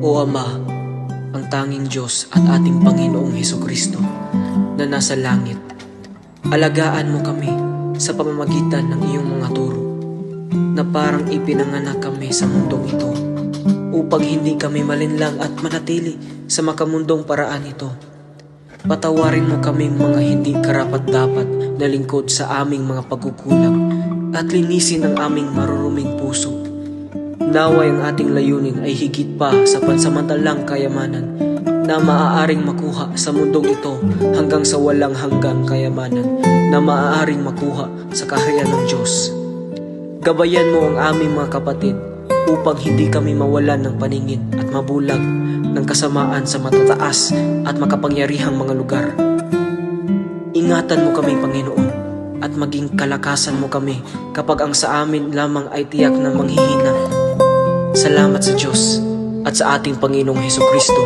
O Ama, ang tanging Diyos at ating Panginoong Hesukristo na nasa langit, alagaan mo kami sa pamamagitan ng iyong mga turo, na parang ipinanganak kami sa mundong ito upang hindi kami malinlang at manatili sa makamundong paraan ito. Patawarin mo kaming mga hindi karapat-dapat na lingkod sa aming mga pagkukulang at linisin ang aming maruruming puso. Naway ang ating layunin ay higit pa sa pansamantalang kayamanan na maaaring makuha sa mundong ito hanggang sa walang hanggang kayamanan na maaaring makuha sa kaharian ng Diyos. Gabayan mo ang aming mga kapatid upang hindi kami mawalan ng paningin at mabulag ng kasamaan sa matataas at makapangyarihang mga lugar. Ingatan mo kami, Panginoon, at maging kalakasan mo kami kapag ang sa amin lamang ay tiyak na manghihina. Salamat sa Diyos at sa ating Panginoong Hesukristo.